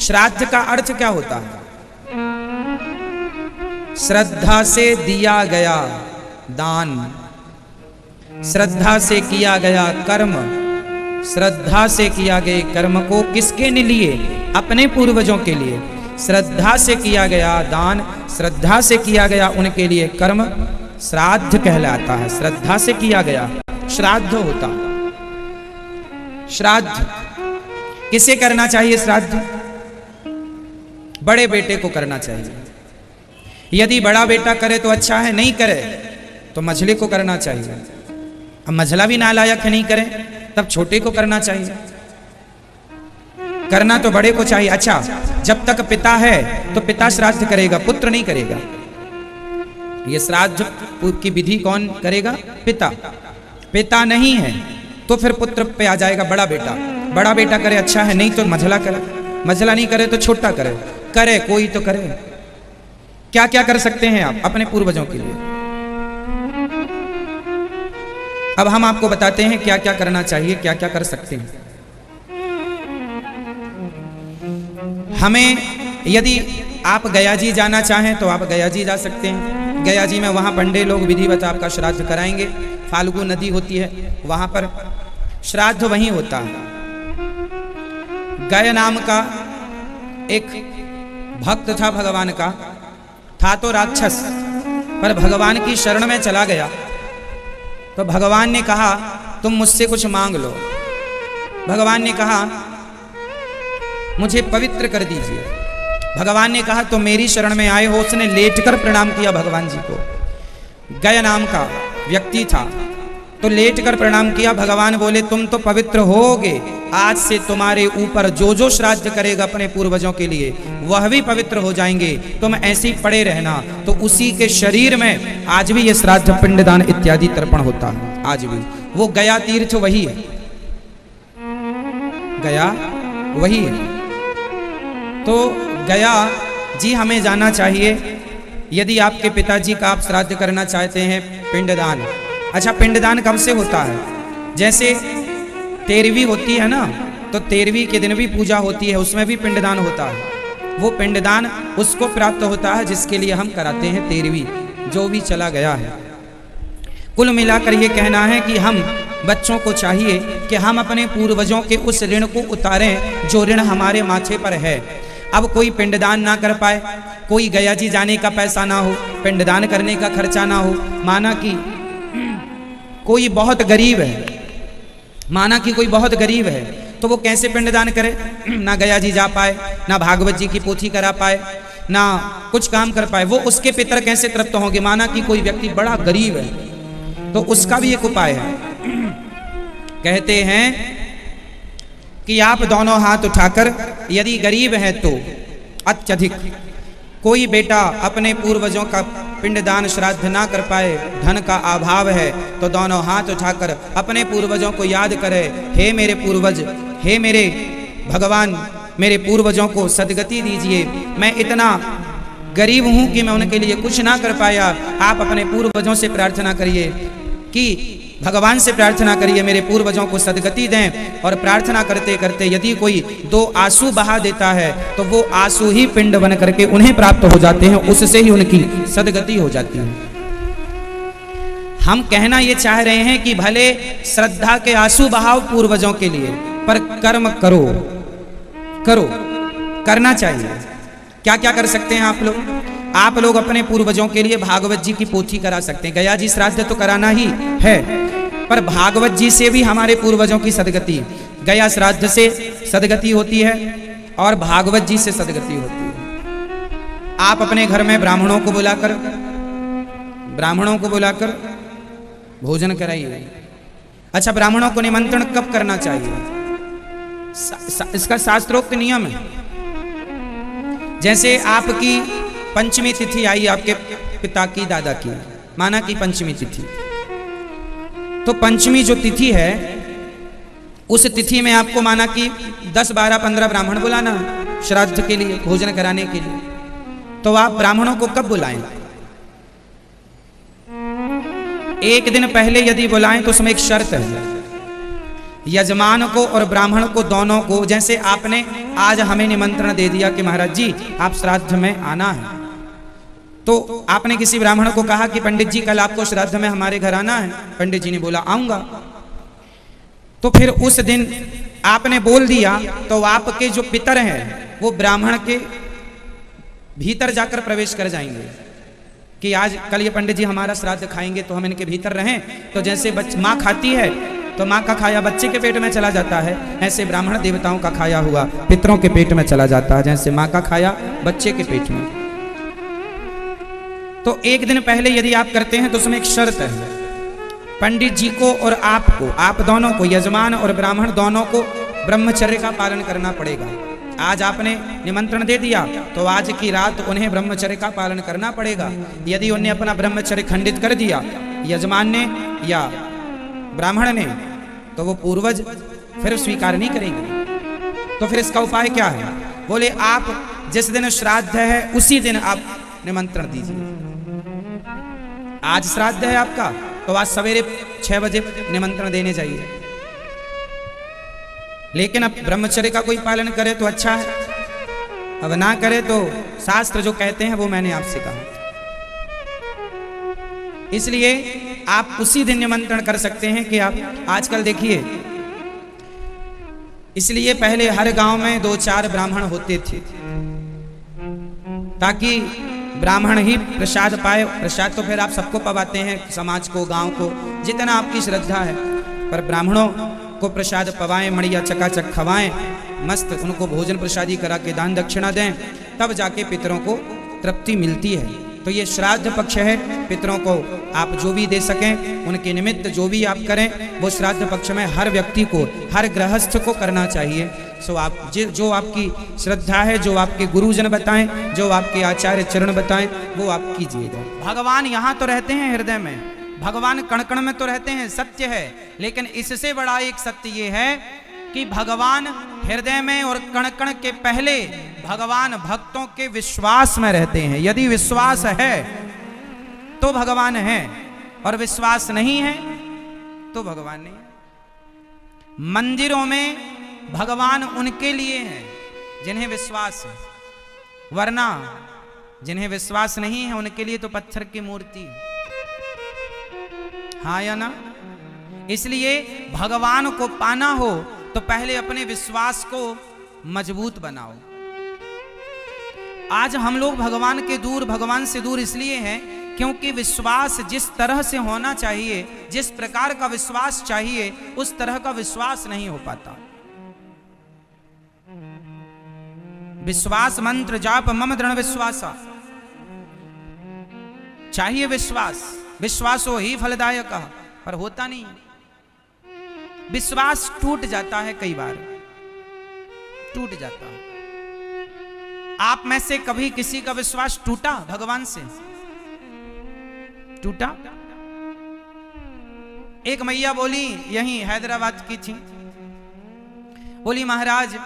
श्राद्ध का अर्थ क्या होता है? श्रद्धा से दिया गया दान, श्रद्धा से किया गया कर्म, श्रद्धा से किया गए कर्म को किसके लिए? अपने पूर्वजों के लिए। श्रद्धा से किया गया दान, श्रद्धा से किया गया उनके लिए कर्म श्राद्ध कहलाता है। श्रद्धा से किया गया श्राद्ध होता। श्राद्ध किसे करना चाहिए? श्राद्ध बड़े बेटे को करना चाहिए। यदि बड़ा बेटा करे तो अच्छा है, नहीं करे तो मझले को करना चाहिए। अब मझला भी नालायक नहीं करे तब छोटे को करना चाहिए। करना तो बड़े को चाहिए। अच्छा, जब तक पिता है तो पिता श्राद्ध करेगा, पुत्र नहीं करेगा। ये श्राद्ध की विधि कौन करेगा? पिता। पिता नहीं है तो फिर पुत्र पे आ जाएगा बड़ा बेटा। बड़ा बेटा करे अच्छा है, नहीं तो मझला करे। मझला नहीं करे तो छोटा करे। करे कोई तो करे। क्या क्या कर सकते हैं आप अपने पूर्वजों के लिए? अब हम आपको बताते हैं क्या क्या करना चाहिए, क्या क्या कर सकते हैं। हमें यदि आप गया जी जाना चाहें तो आप गया जी जा सकते हैं। गया जी में वहाँ पंडे लोग विधिवत आपका श्राद्ध कराएंगे। फाल्गु नदी होती है, वहाँ पर श्राद्ध वहीं होता है। गय नाम का एक भक्त था भगवान का, था तो राक्षस, पर भगवान की शरण में चला गया तो भगवान ने कहा तुम मुझसे कुछ मांग लो। भगवान ने कहा मुझे पवित्र कर दीजिए। भगवान ने कहा तो मेरी शरण में आए हो। उसने लेटकर प्रणाम किया भगवान जी को। गय नाम का व्यक्ति था तो लेटकर प्रणाम किया। भगवान बोले तुम तो पवित्र होगे, आज से तुम्हारे ऊपर जो जो श्राद्ध करेगा अपने पूर्वजों के लिए वह भी पवित्र हो जाएंगे। तुम ऐसे ही पड़े रहना। तो उसी के शरीर में आज भी ये श्राद्ध, पिंडदान इत्यादि तर्पण होता है। आज भी वो गया तीर्थ वही है, गया वही है। तो गया जी हमें जाना चाहिए। यदि आपके पिताजी का आप श्राद्ध करना चाहते हैं, पिंडदान। अच्छा, पिंडदान कब से होता है? जैसे 13वीं होती है ना, तो 13वीं के दिन भी पूजा होती है, उसमें भी पिंडदान होता है। वो पिंडदान उसको प्राप्त होता है जिसके लिए हम कराते हैं 13वीं, जो भी चला गया है। कुल मिलाकर ये कहना है कि हम बच्चों को चाहिए कि हम अपने पूर्वजों के उस ऋण को उतारें जो ऋण हमारे माथे पर है। अब कोई पिंडदान ना कर पाए, कोई गया जी जाने का पैसा ना हो, पिंडदान करने का खर्चा ना हो, माना कि कोई बहुत गरीब है, माना कि कोई बहुत गरीब है, तो वो कैसे पिंडदान करे? ना गया जी जा पाए, ना भागवत जी की पोथी करा पाए, ना कुछ काम कर पाए, वो उसके पितर कैसे तृप्त होंगे? माना कि कोई व्यक्ति बड़ा गरीब है तो उसका भी एक उपाय है। कहते हैं कि आप दोनों हाथ उठाकर, यदि गरीब है तो अत्यधिक, कोई बेटा अपने पूर्वजों का पिंडदान श्राद्ध ना कर पाए, धन का अभाव है, तो दोनों हाथ उठाकर अपने पूर्वजों को याद करे, हे मेरे पूर्वज, हे मेरे भगवान, मेरे पूर्वजों को सदगति दीजिए। मैं इतना गरीब हूं कि मैं उनके लिए कुछ ना कर पाया। आप अपने पूर्वजों से प्रार्थना करिए कि भगवान से प्रार्थना करिए मेरे पूर्वजों को सदगति दें। और प्रार्थना करते करते यदि कोई 2 आंसू बहा देता है तो वो आंसू ही पिंड बन करके उन्हें प्राप्त हो जाते हैं, उससे ही उनकी सदगति हो जाती है। हम कहना ये चाह रहे हैं कि भले श्रद्धा के आंसू बहाओ पूर्वजों के लिए, पर कर्म करो, करो, करना चाहिए। क्या क्या कर सकते हैं आप लोग? आप लोग अपने पूर्वजों के लिए भागवत जी की पोथी करा सकते हैं। गया जी श्राद्ध तो कराना ही है, पर भागवत जी से भी हमारे पूर्वजों की सदगति, गया श्राद्ध से सदगति होती है और भागवत जी से सदगति होती है। आप अपने घर में ब्राह्मणों को बुलाकर भोजन कराइए। अच्छा, ब्राह्मणों को निमंत्रण कब करना चाहिए? इसका शास्त्रोक्त नियम है। जैसे आपकी पंचमी तिथि आई, आपके पिता की, दादा की, माना कि पंचमी तिथि, तो पंचमी जो तिथि है उस तिथि में आपको माना कि 10, 12, 15 ब्राह्मण बुलाना श्राद्ध के लिए, भोजन कराने के लिए। तो आप ब्राह्मणों को कब बुलाएं? एक दिन पहले यदि बुलाएं तो उसमें एक शर्त है यजमान को और ब्राह्मण को दोनों को, जैसे आपने आज हमें निमंत्रण दे दिया कि महाराज जी आप श्राद्ध में आना है, तो आपने किसी ब्राह्मण को कहा कि पंडित जी कल आपको श्राद्ध में हमारे घर आना है। पंडित जी ने बोला आऊंगा। तो फिर उस दिन आपने बोल दिया तो आपके जो पितर हैं वो ब्राह्मण के भीतर जाकर प्रवेश कर जाएंगे कि आज कल ये पंडित जी हमारा श्राद्ध खाएंगे तो हम इनके भीतर रहें। तो जैसे माँ खाती है तो माँ का खाया बच्चे के पेट में चला जाता है, ऐसे ब्राह्मण देवताओं का खाया हुआ पितरों के पेट में चला जाता है, जैसे माँ का खाया बच्चे के पेट में। तो एक दिन पहले यदि आप करते हैं तो उसमें एक शर्त है, पंडित जी को और आपको, आप दोनों को, यजमान और ब्राह्मण दोनों को ब्रह्मचर्य का पालन करना पड़ेगा। आज आपने निमंत्रण दे दिया तो आज की रात उन्हें ब्रह्मचर्य का पालन करना पड़ेगा। यदि उन्हें अपना ब्रह्मचर्य खंडित कर दिया यजमान ने या ब्राह्मण ने तो वो पूर्वज फिर स्वीकार नहीं करेंगे। तो फिर इसका उपाय क्या है? बोले आप जिस दिन श्राद्ध है उसी दिन आप निमंत्रण दीजिए। आज श्राद्ध है आपका तो आज सवेरे 6 बजे निमंत्रण देने जाइए। लेकिन अब ब्रह्मचर्य का कोई पालन करे तो अच्छा है, अब ना करे तो शास्त्र जो कहते हैं वो मैंने आपसे कहा। इसलिए आप उसी दिन निमंत्रण कर सकते हैं कि आप आजकल देखिए, इसलिए पहले हर गांव में 2-4 ब्राह्मण होते थे ताकि ब्राह्मण ही प्रसाद पाए। प्रसाद तो फिर आप सबको पवाते हैं, समाज को, गांव को, जितना आपकी श्रद्धा है, पर ब्राह्मणों को प्रसाद पवाएं, मड़िया चकाचक खवाएं, मस्त उनको भोजन प्रसादी करा के दान दक्षिणा दें, तब जाके पितरों को तृप्ति मिलती है। तो ये श्राद्ध पक्ष है, पितरों को आप जो भी दे सकें, उनके निमित्त जो भी आप करें वो श्राद्ध पक्ष में हर व्यक्ति को, हर गृहस्थ को करना चाहिए। सो आप जो आपकी श्रद्धा है, जो आपके गुरुजन बताएं, जो आपके आचार्य चरण बताएं, वो आप कीजिएगा। भगवान यहाँ तो रहते हैं हृदय में, भगवान कण कण में तो रहते हैं, सत्य है। लेकिन इससे बड़ा एक सत्य ये है कि भगवान हृदय में और कण कण के पहले भगवान भक्तों के विश्वास में रहते हैं। यदि विश्वास है तो भगवान है, और विश्वास नहीं है तो भगवान नहीं है। मंदिरों में भगवान उनके लिए हैं जिन्हें विश्वास है, वरना जिन्हें विश्वास नहीं है उनके लिए तो पत्थर की मूर्ति है। हाँ या ना? इसलिए भगवान को पाना हो तो पहले अपने विश्वास को मजबूत बनाओ। आज हम लोग भगवान से दूर इसलिए हैं क्योंकि विश्वास जिस तरह से होना चाहिए, जिस प्रकार का विश्वास चाहिए, उस तरह का विश्वास नहीं हो पाता। विश्वास मंत्र जाप मम दृढ़ विश्वासा, चाहिए विश्वास, विश्वासो ही फलदायक, पर होता नहीं। विश्वास टूट जाता है, कई बार टूट जाता है। आप में से कभी किसी का विश्वास टूटा भगवान से? टूटा? एक मैया बोली, यहीं हैदराबाद की थी, बोली महाराज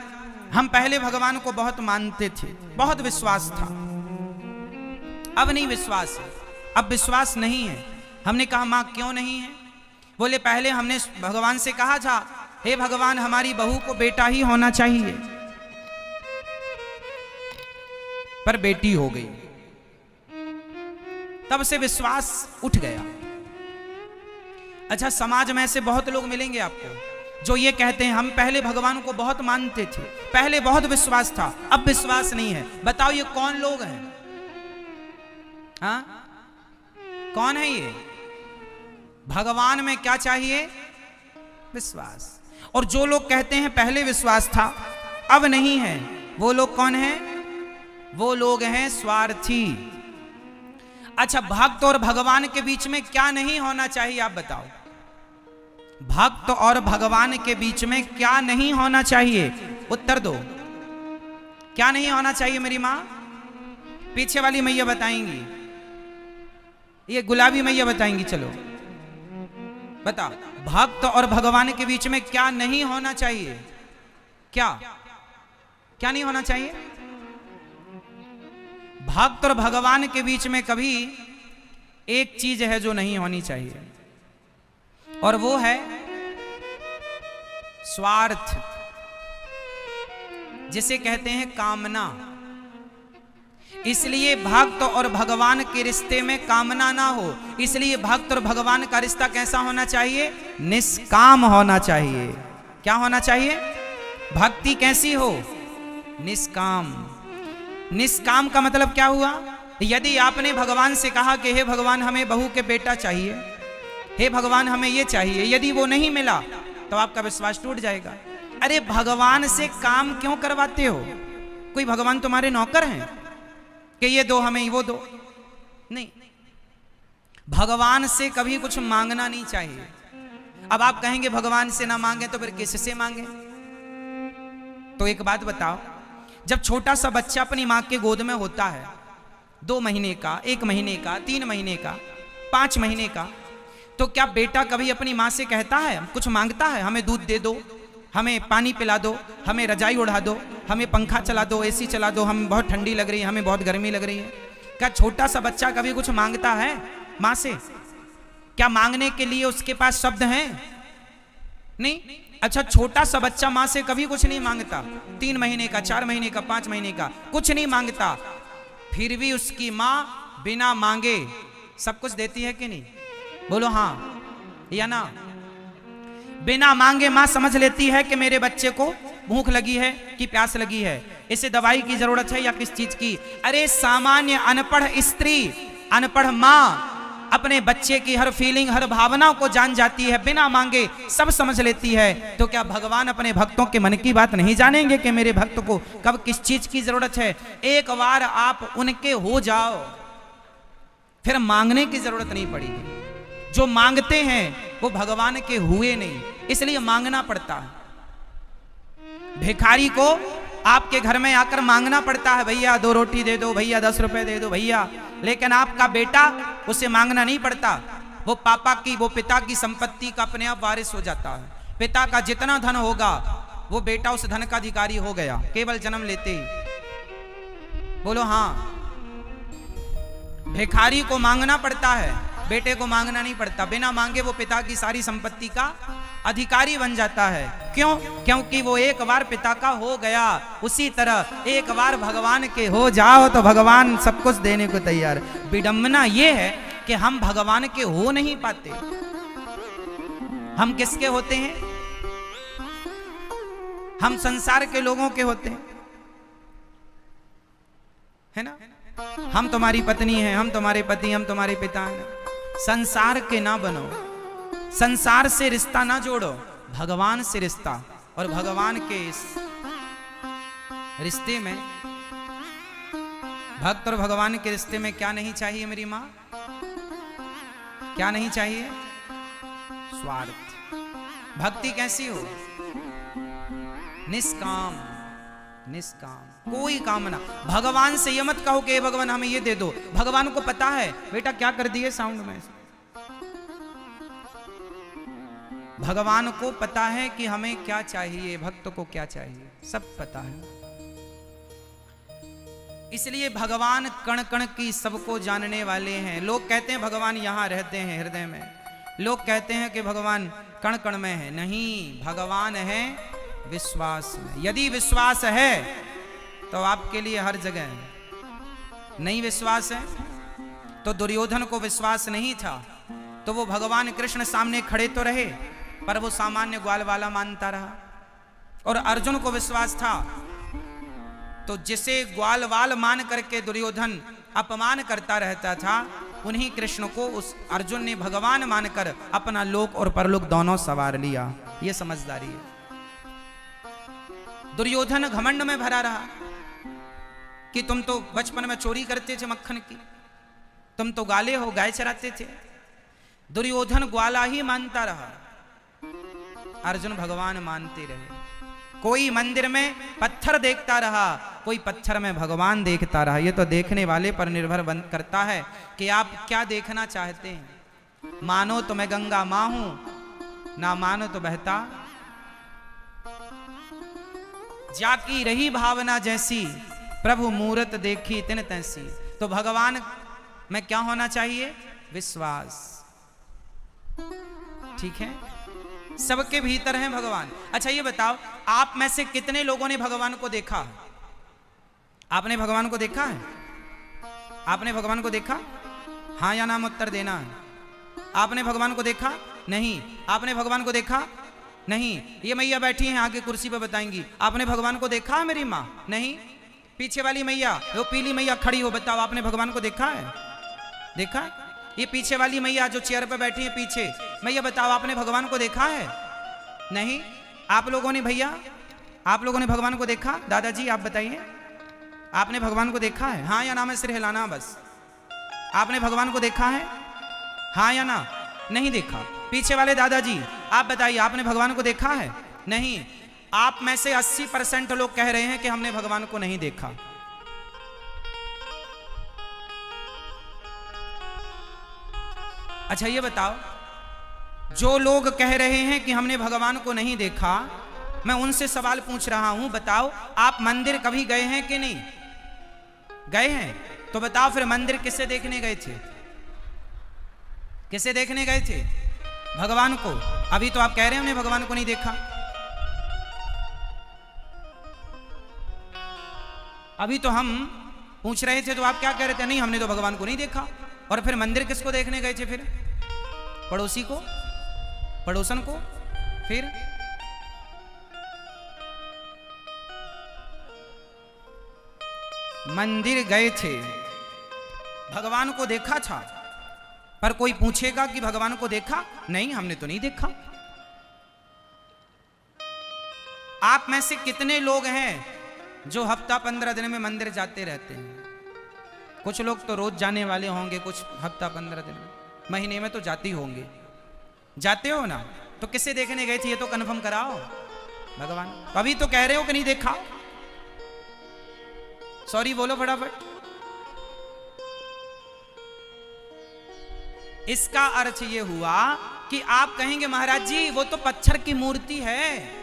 हम पहले भगवान को बहुत मानते थे, बहुत विश्वास था, अब नहीं विश्वास है, अब विश्वास नहीं है। हमने कहा मां क्यों नहीं है? बोले पहले हमने भगवान से कहा था, हे भगवान हमारी बहू को बेटा ही होना चाहिए, पर बेटी हो गई, तब से विश्वास उठ गया। अच्छा, समाज में ऐसे बहुत लोग मिलेंगे आपको जो ये कहते हैं हम पहले भगवान को बहुत मानते थे, पहले बहुत विश्वास था, अब विश्वास नहीं है। बताओ ये कौन लोग हैं? हाँ, कौन है ये? भगवान में क्या चाहिए? विश्वास। और जो लोग कहते हैं पहले विश्वास था अब नहीं है, वो लोग कौन हैं? वो लोग हैं स्वार्थी। अच्छा, भक्त और भगवान के बीच में क्या नहीं होना चाहिए आप बताओ? भक्त और भगवान के बीच में क्या नहीं होना चाहिए? उत्तर दो। क्या नहीं होना चाहिए मेरी मां? पीछे वाली मैया बताएंगी, ये गुलाबी मैया बताएंगी। चलो बता, भक्त और भगवान के बीच में क्या नहीं होना चाहिए? क्या क्या नहीं होना चाहिए? भक्त और भगवान के बीच में कभी एक चीज है जो नहीं होनी चाहिए, और वो है स्वार्थ जिसे कहते हैं कामना। इसलिए भक्त और भगवान के रिश्ते में कामना ना हो। इसलिए भक्त और भगवान का रिश्ता कैसा होना चाहिए? निष्काम होना चाहिए। क्या होना चाहिए? भक्ति कैसी हो? निष्काम। निष्काम का मतलब क्या हुआ? यदि आपने भगवान से कहा कि हे भगवान हमें बहू के बेटा चाहिए, हे भगवान हमें ये चाहिए, यदि वो नहीं मिला तो आपका विश्वास टूट जाएगा। अरे भगवान से काम क्यों करवाते हो? कोई भगवान तुम्हारे नौकर हैं कि ये दो हमें वो दो? नहीं, भगवान से कभी कुछ मांगना नहीं चाहिए। अब आप कहेंगे भगवान से ना मांगे तो फिर किससे मांगे? तो एक बात बताओ, जब छोटा सा बच्चा अपनी मां के गोद में होता है, 2 महीने का, 1 महीने का, 3 महीने का, 5 महीने का, तो क्या बेटा कभी अपनी मां से कहता है, कुछ मांगता है? हमें दूध दे दो, हमें पानी पिला दो, हमें रजाई उड़ा दो, हमें पंखा चला दो, एसी चला दो, हमें बहुत ठंडी लग रही है, हमें बहुत गर्मी लग रही है? क्या छोटा सा बच्चा कभी कुछ मांगता है मां से? क्या मांगने के लिए उसके पास शब्द हैं? नहीं। अच्छा, छोटा सा बच्चा मां से कभी कुछ नहीं मांगता। 3 महीने का, 4 महीने का, 5 महीने का, कुछ नहीं मांगता, फिर भी उसकी मां बिना मांगे सब कुछ देती है कि नहीं? बोलो हाँ या ना? बिना मांगे मां समझ लेती है कि मेरे बच्चे को भूख लगी है कि प्यास लगी है, इसे दवाई की जरूरत है या किस चीज की। अरे सामान्य अनपढ़ स्त्री, अनपढ़ मां अपने बच्चे की हर फीलिंग, हर भावना को जान जाती है, बिना मांगे सब समझ लेती है। तो क्या भगवान अपने भक्तों के मन की बात नहीं जानेंगे कि मेरे भक्त को कब किस चीज की जरूरत है? एक बार आप उनके हो जाओ, फिर मांगने की जरूरत नहीं पड़ेगी। जो मांगते हैं वो भगवान के हुए नहीं, इसलिए मांगना पड़ता है। भिखारी को आपके घर में आकर मांगना पड़ता है, भैया 2 रोटी दे दो, भैया 10 रुपए दे दो भैया। लेकिन आपका बेटा, उसे मांगना नहीं पड़ता, वो पापा की, वो पिता की संपत्ति का अपने आप वारिस हो जाता है। पिता का जितना धन होगा वो बेटा उस धन का अधिकारी हो गया, केवल जन्म लेते ही। बोलो हाँ। भिखारी को मांगना पड़ता है, बेटे को मांगना नहीं पड़ता। बिना मांगे वो पिता की सारी संपत्ति का अधिकारी बन जाता है। क्यों? क्योंकि वो एक बार पिता का हो गया। उसी तरह एक बार भगवान के हो जाओ तो भगवान सब कुछ देने को तैयार। विडंबना ये है कि हम भगवान के हो नहीं पाते। हम किसके होते हैं? हम संसार के लोगों के होते हैं, है ना? हम तुम्हारी पत्नी हैं, हम तुम्हारे पति, हम तुम्हारे पिता हैं। संसार के ना बनो, संसार से रिश्ता ना जोड़ो, भगवान से रिश्ता। और भगवान के इस रिश्ते में, भक्त और भगवान के रिश्ते में क्या नहीं चाहिए मेरी मां? क्या नहीं चाहिए? स्वार्थ। भक्ति कैसी हो? निष्काम। निष्काम, कोई कामना। भगवान से ये मत कहो कि भगवान हमें ये दे दो। भगवान को पता है बेटा क्या कर दिए साउंड में। भगवान को पता है कि हमें क्या चाहिए, भक्त को क्या चाहिए, सब पता है। इसलिए भगवान कण कण की सबको जानने वाले हैं। लोग कहते हैं भगवान यहां रहते हैं हृदय में, लोग कहते हैं कि भगवान कण कण में है। नहीं, भगवान है विश्वास में। यदि विश्वास है तो आपके लिए हर जगह है। नहीं विश्वास है तो दुर्योधन को विश्वास नहीं था तो वो भगवान कृष्ण सामने खड़े तो रहे पर वो सामान्य ग्वाल वाला मानता रहा। और अर्जुन को विश्वास था तो जिसे ग्वाल वाल मान करके दुर्योधन अपमान करता रहता था, उन्हीं कृष्ण को उस अर्जुन ने भगवान मानकर अपना लोक और परलोक दोनों सवार लिया। ये समझदारी है। दुर्योधन घमंड में भरा रहा कि तुम तो बचपन में चोरी करते थे मक्खन की, तुम तो गाले हो, गाय चराते थे। दुर्योधन ग्वाला ही मानता रहा, अर्जुन भगवान मानते रहे। कोई मंदिर में पत्थर देखता रहा, कोई पत्थर में भगवान देखता रहा। ये तो देखने वाले पर निर्भर करता है कि आप क्या देखना चाहते हैं। मानो तो मैं गंगा मां हूं, ना मानो तो बहता जाकी रही भावना जैसी, प्रभु मूरत देखी तिन तैसी। तो भगवान में क्या होना चाहिए? विश्वास। ठीक है, सबके भीतर है भगवान। अच्छा ये बताओ, आप में से कितने लोगों ने भगवान को देखा? आपने भगवान को देखा है? आपने भगवान को देखा? हाँ या नाम उत्तर देना है। आपने भगवान को देखा? नहीं। आपने भगवान को देखा? नहीं। ये मैया बैठी हैं आगे कुर्सी पे, बताएंगी आपने भगवान को देखा? मेरी माँ नहीं। पीछे वाली मैया, वो पीली मैया खड़ी हो, बताओ आपने भगवान को देखा है? देखा है? ये पीछे वाली मैया जो चेयर पे बैठी है पीछे, मैया बताओ आपने भगवान को देखा है? नहीं। आप लोगों ने, भैया आप लोगों ने भगवान को देखा? दादाजी आप बताइए, आपने भगवान को देखा है? हाँ या ना में सिर हिलाना बस। आपने भगवान को देखा है? हाँ या ना? नहीं देखा। पीछे वाले दादाजी आप बताइए, आपने भगवान को देखा है? नहीं। आप में से 80% लोग कह रहे हैं कि हमने भगवान को नहीं देखा। अच्छा ये बताओ, जो लोग कह रहे हैं कि हमने भगवान को नहीं देखा, मैं उनसे सवाल पूछ रहा हूं, बताओ आप मंदिर कभी गए हैं कि नहीं गए हैं? तो बताओ फिर मंदिर किसे देखने गए थे? किसे देखने गए थे? भगवान को। अभी तो आप कह रहे हैं हमने भगवान को नहीं देखा। अभी तो हम पूछ रहे थे तो आप क्या कह रहे थे? नहीं हमने तो भगवान को नहीं देखा। और फिर मंदिर किसको देखने गए थे फिर? पड़ोसी को, पड़ोसन को। फिर मंदिर गए थे, भगवान को देखा था, पर कोई पूछेगा कि भगवान को देखा? नहीं हमने तो नहीं देखा। आप में से कितने लोग हैं जो हफ्ता 15 दिन में मंदिर जाते रहते हैं? कुछ लोग तो रोज जाने वाले होंगे, कुछ हफ्ता 15 दिन में, महीने में तो जाते होंगे। जाते हो ना? तो किसे देखने गए थे ये तो कंफर्म कराओ। भगवान। तो अभी तो कह रहे हो कि नहीं देखा। सॉरी बोलो फटाफट। इसका अर्थ ये हुआ कि आप कहेंगे महाराज जी वो तो पत्थर की मूर्ति है,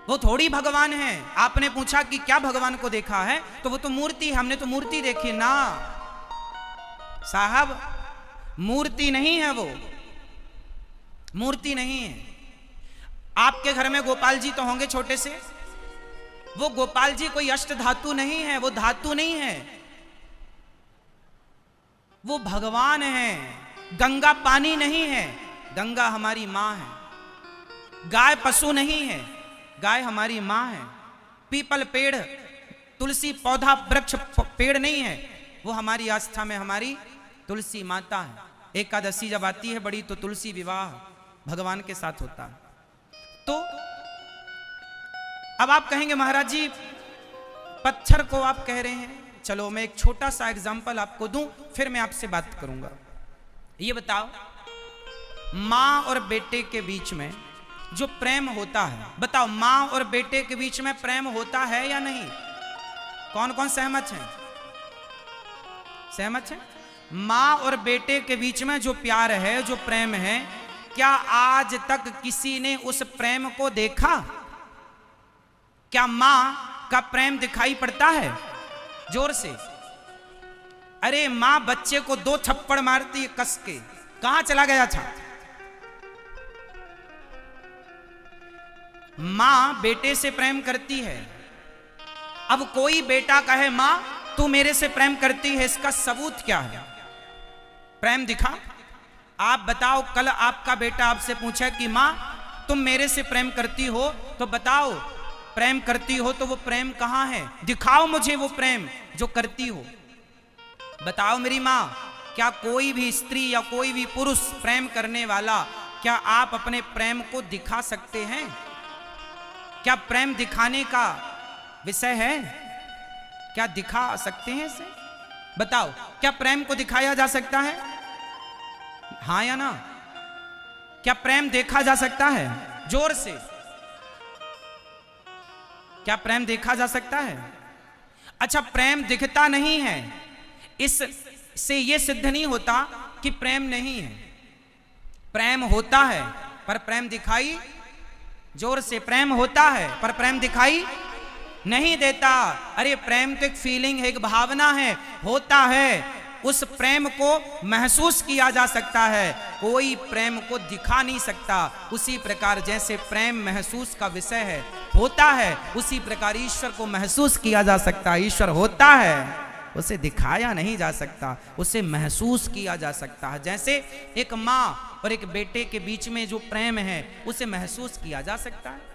वो थोड़ी भगवान है। आपने पूछा कि क्या भगवान को देखा है, तो वो तो मूर्ति है, हमने तो मूर्ति देखी ना। साहब मूर्ति नहीं है, वो मूर्ति नहीं है। आपके घर में गोपाल जी तो होंगे छोटे से, वो गोपाल जी कोई अष्ट धातु नहीं है, वो धातु नहीं है, वो भगवान है। गंगा पानी नहीं है, गंगा हमारी मां है। गाय पशु नहीं है, गाय हमारी मां है। पीपल पेड़, तुलसी पौधा, वृक्ष पेड़ नहीं है, वो हमारी आस्था में हमारी तुलसी माता है। एकादशी जब आती है बड़ी तो तुलसी विवाह भगवान के साथ होता है। तो अब आप कहेंगे महाराज जी पत्थर को आप कह रहे हैं, चलो मैं एक छोटा सा एग्जांपल आपको दूं, फिर मैं आपसे बात करूंगा। ये बताओ मां और बेटे के बीच में जो प्रेम होता है, बताओ मां और बेटे के बीच में प्रेम होता है या नहीं? कौन कौन सहमत हैं? सहमत हैं? मां और बेटे के बीच में जो प्यार है, जो प्रेम है, क्या आज तक किसी ने उस प्रेम को देखा? क्या मां का प्रेम दिखाई पड़ता है? जोर से। अरे मां बच्चे को 2 थप्पड़ मारती है कस के, कहां चला गया था? मां बेटे से प्रेम करती है। अब कोई बेटा कहे मां तू मेरे से प्रेम करती है, इसका सबूत क्या है? प्रेम दिखा? आप बताओ, कल आपका बेटा आपसे पूछे कि मां तुम मेरे से प्रेम करती हो, तो बताओ प्रेम करती हो तो वो प्रेम कहां है? दिखाओ मुझे वो प्रेम जो करती हो। बताओ मेरी मां, क्या कोई भी स्त्री या कोई भी पुरुष प्रेम करने वाला, क्या आप अपने प्रेम को दिखा सकते हैं? क्या प्रेम दिखाने का विषय है? क्या दिखा सकते हैं इसे? बताओ, क्या प्रेम को दिखाया जा सकता है? हाँ या ना? क्या प्रेम देखा जा सकता है? जोर से। क्या प्रेम देखा जा सकता है? अच्छा, प्रेम दिखता नहीं है, इससे यह सिद्ध नहीं होता कि प्रेम नहीं है। प्रेम होता है पर प्रेम दिखाई, जोर से, प्रेम होता है पर प्रेम दिखाई नहीं देता। अरे प्रेम तो एक फीलिंग है, एक भावना है, होता है उस प्रेम को महसूस किया जा सकता है, कोई प्रेम को दिखा नहीं सकता। उसी प्रकार जैसे प्रेम महसूस का विषय है, होता है, उसी प्रकार ईश्वर को महसूस किया जा सकता है। ईश्वर होता है, उसे दिखाया नहीं जा सकता, उसे महसूस किया जा सकता है। जैसे एक माँ और एक बेटे के बीच में जो प्रेम है, उसे महसूस किया जा सकता है।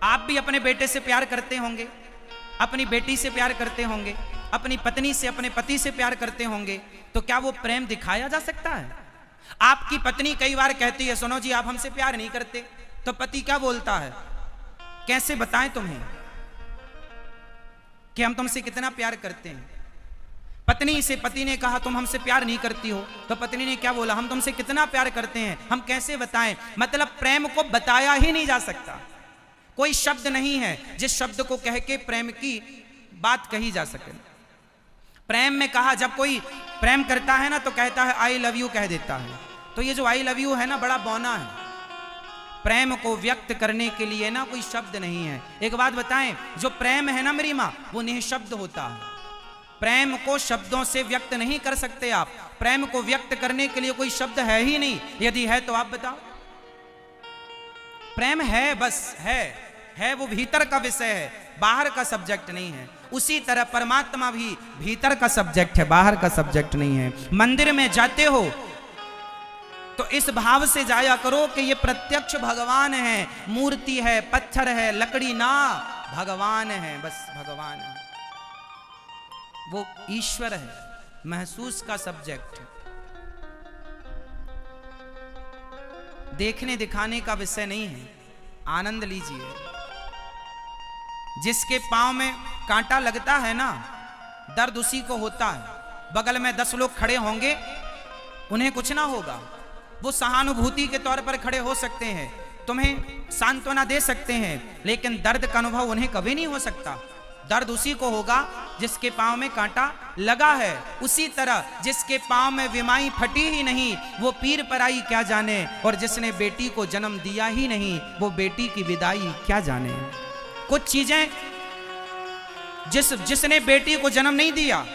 आप भी अपने बेटे से प्यार करते होंगे, अपनी बेटी से प्यार करते होंगे, अपनी पत्नी से, अपने पति से प्यार करते होंगे, तो क्या वो प्रेम दिखाया जा सकता है? आपकी पत्नी कई बार कहती है, सुनो जी आप हमसे प्यार नहीं करते, तो पति क्या बोलता है, कैसे बताएं तुम्हें कि हम तुमसे कितना प्यार करते हैं? पत्नी से पति ने कहा तुम हमसे प्यार नहीं करती हो, तो पत्नी ने क्या बोला, हम तुमसे कितना प्यार करते हैं, हम कैसे बताएं? मतलब प्रेम को बताया ही नहीं जा सकता। कोई शब्द नहीं है जिस शब्द को कह के प्रेम की बात कही जा सके। प्रेम में कहा, जब कोई प्रेम करता है ना तो कहता है आई लव यू कह देता है। तो ये जो आई लव यू है ना, बड़ा बौना है। प्रेम को व्यक्त करने के लिए ना कोई शब्द नहीं है। एक बात बताएं, जो प्रेम है ना मेरी माँ, वो निःशब्द होता है। प्रेम को शब्दों से व्यक्त नहीं कर सकते आप। प्रेम को व्यक्त करने के लिए कोई शब्द है ही नहीं। यदि है तो आप बताओ। प्रेम है, बस है वो भीतर का विषय है, बाहर का सब्जेक्ट नहीं है। उसी तरह परमात्मा भी भीतर का सब्जेक्ट है, बाहर का सब्जेक्ट नहीं है। मंदिर में जाते हो तो इस भाव से जाया करो कि ये प्रत्यक्ष भगवान है, मूर्ति है, पत्थर है, लकड़ी ना, भगवान है, बस भगवान है, वो ईश्वर है, महसूस का सब्जेक्ट है। देखने दिखाने का विषय नहीं है। आनंद लीजिए। जिसके पांव में कांटा लगता है ना, दर्द उसी को होता है। बगल में 10 लोग खड़े होंगे, उन्हें कुछ ना होगा, वो सहानुभूति के तौर पर खड़े हो सकते हैं, तुम्हें सांत्वना दे सकते हैं, लेकिन दर्द का अनुभव उन्हें कभी नहीं हो सकता। दर्द उसी को होगा जिसके पांव में कांटा लगा है। उसी तरह जिसके पांव में विमाई फटी ही नहीं, वो पीर पराई क्या जाने, और जिसने बेटी को जन्म दिया ही नहीं, वो बेटी की विदाई क्या जाने। कुछ चीजें जिसने बेटी को जन्म नहीं दिया,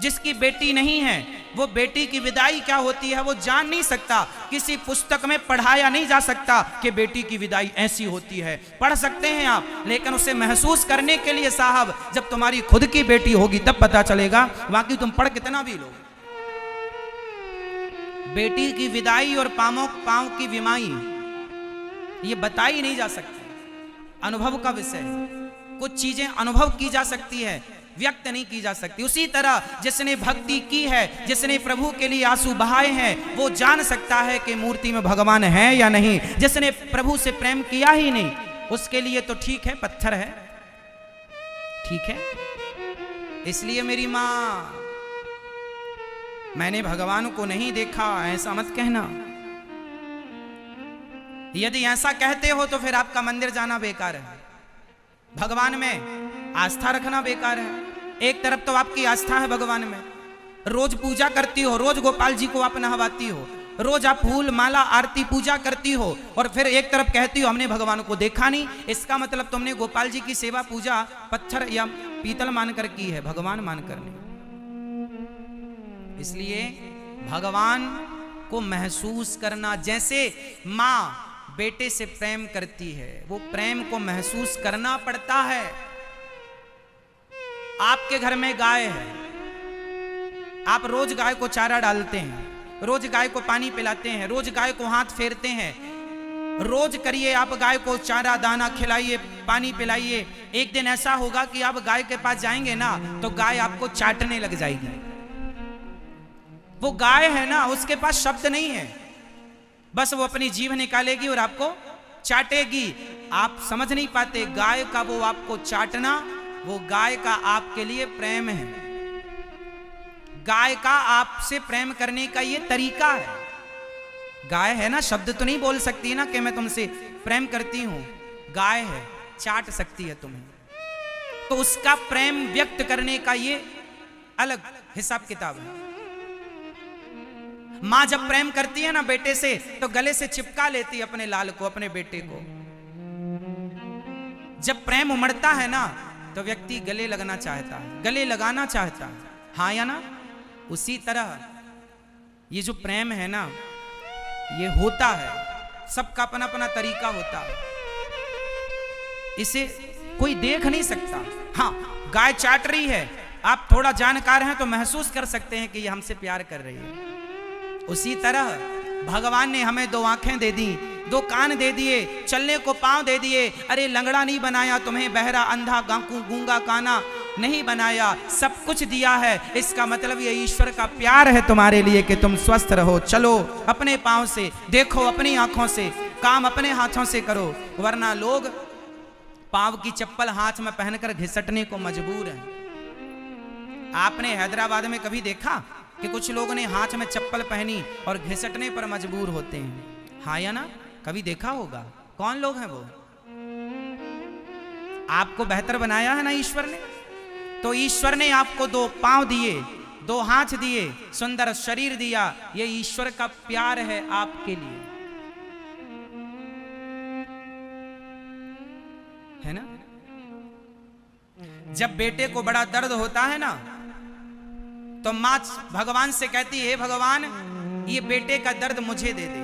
जिसकी बेटी नहीं है, वो बेटी की विदाई क्या होती है वो जान नहीं सकता। किसी पुस्तक में पढ़ाया नहीं जा सकता कि बेटी की विदाई ऐसी होती है। पढ़ सकते हैं आप, लेकिन उसे महसूस करने के लिए साहब जब तुम्हारी खुद की बेटी होगी तब पता चलेगा। बाकी तुम पढ़ कितना भी लो, बेटी की विदाई और पांव की विमाई ये बताई नहीं जा सकती, अनुभव का विषय है। कुछ चीजें अनुभव की जा सकती है, व्यक्त नहीं की जा सकती। उसी तरह जिसने भक्ति की है, जिसने प्रभु के लिए आंसू बहाए हैं, वो जान सकता है कि मूर्ति में भगवान है या नहीं। जिसने प्रभु से प्रेम किया ही नहीं, उसके लिए तो ठीक है पत्थर है, ठीक है। इसलिए मेरी माँ, मैंने भगवान को नहीं देखा ऐसा मत कहना। यदि ऐसा कहते हो तो फिर आपका मंदिर जाना बेकार है, भगवान में आस्था रखना बेकार है। एक तरफ तो आपकी आस्था है भगवान में, रोज पूजा करती हो, रोज गोपाल जी को आप नहवाती हो, रोज आप फूल माला आरती पूजा करती हो, और फिर एक तरफ कहती हो हमने भगवान को देखा नहीं। इसका मतलब तुमने गोपाल जी की सेवा पूजा पत्थर या पीतल मानकर की है, भगवान मानकर नहीं। इसलिए भगवान को महसूस करना, जैसे माँ बेटे से प्रेम करती है, वो प्रेम को महसूस करना पड़ता है। आपके घर में गाय है, आप रोज गाय को चारा डालते हैं, रोज गाय को पानी पिलाते हैं, रोज गाय को हाथ फेरते हैं, रोज करिए आप गाय को चारा दाना खिलाइए, पानी पिलाइए। एक दिन ऐसा होगा कि आप गाय के पास जाएंगे ना तो गाय आपको चाटने लग जाएगी। वो गाय है ना, उसके पास शब्द नहीं है, बस वो अपनी जीभ निकालेगी और आपको चाटेगी। आप समझ नहीं पाते, गाय का वो आपको चाटना, वो गाय का आपके लिए प्रेम है। गाय का आपसे प्रेम करने का ये तरीका है। गाय है ना, शब्द तो नहीं बोल सकती ना कि मैं तुमसे प्रेम करती हूं। गाय है, चाट सकती है तुम्हें, तो उसका प्रेम व्यक्त करने का ये अलग हिसाब किताब है। मां जब प्रेम करती है ना बेटे से, तो गले से चिपका लेती है अपने लाल को, अपने बेटे को। जब प्रेम उमड़ता है ना तो व्यक्ति गले लगना चाहता है, गले लगाना चाहता है। हाँ या ना? उसी तरह ये जो प्रेम है ना, ये होता है, सबका अपना अपना तरीका होता है, इसे कोई देख नहीं सकता। हाँ, गाय चाट रही है, आप थोड़ा जानकार हैं तो महसूस कर सकते हैं कि ये हमसे प्यार कर रही है। उसी तरह भगवान ने हमें 2 आंखें दे दी, 2 कान दे दिए, चलने को पांव दे दिए। अरे लंगड़ा नहीं बनाया तुम्हें, बहरा अंधा गूंगा काना नहीं बनाया, सब कुछ दिया है। इसका मतलब ये ईश्वर का प्यार है तुम्हारे लिए कि तुम स्वस्थ रहो, चलो अपने पांव से, देखो अपनी आंखों से, काम अपने हाथों से करो, वरना लोग पांव की चप्पल हाथ में पहनकर घिसटने को मजबूर हैं। आपने हैदराबाद में कभी देखा कि कुछ लोगों ने हाथ में चप्पल पहनी और घिसटने पर मजबूर होते हैं? हाँ या ना? कभी देखा होगा। कौन लोग हैं वो? आपको बेहतर बनाया है ना ईश्वर ने, तो ईश्वर ने आपको 2 पांव दिए, 2 हाथ दिए, सुंदर शरीर दिया। ये ईश्वर का प्यार है आपके लिए, है ना? जब बेटे को बड़ा दर्द होता है ना, तो मां भगवान से कहती है, भगवान ये बेटे का दर्द मुझे दे दे,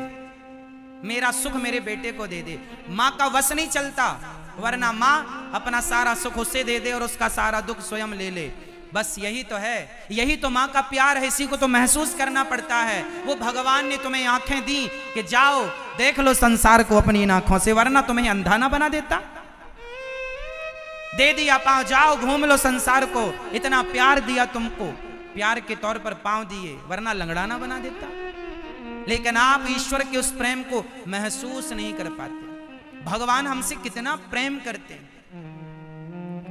मेरा सुख मेरे बेटे को दे दे। मां का वश नहीं चलता, वरना मां अपना सारा सुख उसे दे दे और उसका सारा दुख स्वयं ले ले। बस यही तो है, यही तो मां का प्यार है, इसी को तो महसूस करना पड़ता है। वो भगवान ने तुम्हें आंखें दी कि जाओ देख लो संसार को अपनी इन आंखों से, वरना तुम्हें अंधा ना बना देता। दे दिया पांव, जाओ घूम लो संसार को, इतना प्यार दिया तुमको, प्यार के तौर पर पांव दिए, वरना लंगड़ा ना बना देता। लेकिन आप ईश्वर के उस प्रेम को महसूस नहीं कर पाते। भगवान हमसे कितना प्रेम करते हैं,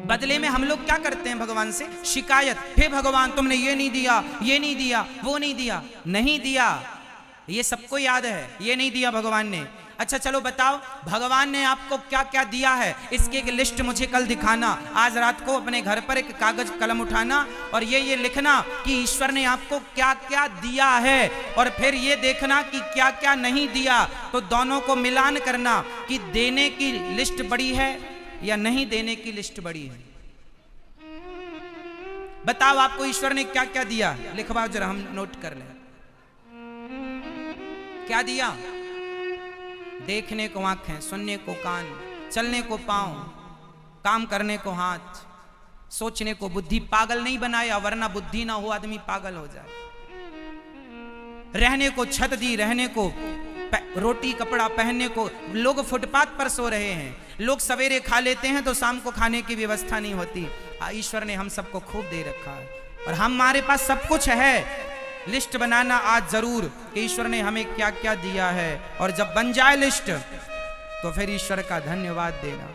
बदले में हम लोग क्या करते हैं भगवान से? शिकायत। हे भगवान तुमने ये नहीं दिया, ये नहीं दिया, वो नहीं दिया। नहीं दिया, ये सबको याद है, ये नहीं दिया भगवान ने। अच्छा चलो बताओ, भगवान ने आपको क्या क्या दिया है, इसकी एक लिस्ट मुझे कल दिखाना। आज रात को अपने घर पर एक कागज कलम उठाना और ये लिखना कि ईश्वर ने आपको क्या क्या दिया है, और फिर ये देखना कि क्या क्या नहीं दिया। तो दोनों को मिलान करना कि देने की लिस्ट बड़ी है या नहीं देने की लिस्ट बड़ी है। बताओ आपको ईश्वर ने क्या क्या दिया, लिखवाओ जरा, हम नोट कर लें। क्या दिया? देखने को आंखें, सुनने को कान, चलने को पांव, काम करने को हाथ, सोचने को बुद्धि। पागल नहीं बनाया, वरना बुद्धि ना हो आदमी पागल हो जाए। रहने को छत दी, रहने को रोटी कपड़ा, पहनने को। लोग फुटपाथ पर सो रहे हैं, लोग सवेरे खा लेते हैं तो शाम को खाने की व्यवस्था नहीं होती। ईश्वर ने हम सबको खूब दे रखा है और हमारे पास सब कुछ है। लिस्ट बनाना आज जरूर कि ईश्वर ने हमें क्या क्या दिया है, और जब बन जाए लिस्ट तो फिर ईश्वर का धन्यवाद देना।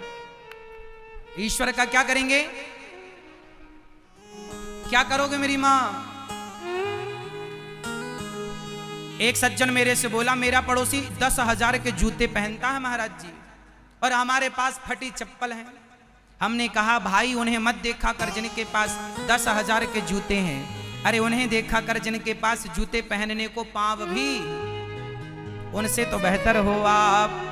ईश्वर का क्या करेंगे? क्या करोगे मेरी मां? एक सज्जन मेरे से बोला, मेरा पड़ोसी 10,000 के जूते पहनता है महाराज जी, और हमारे पास फटी चप्पल है। हमने कहा भाई उन्हें मत देखा कर जिनके पास 10,000 के जूते हैं, अरे उन्हें देखा कर जिनके पास जूते पहनने को पांव भी, उनसे तो बेहतर हो आप।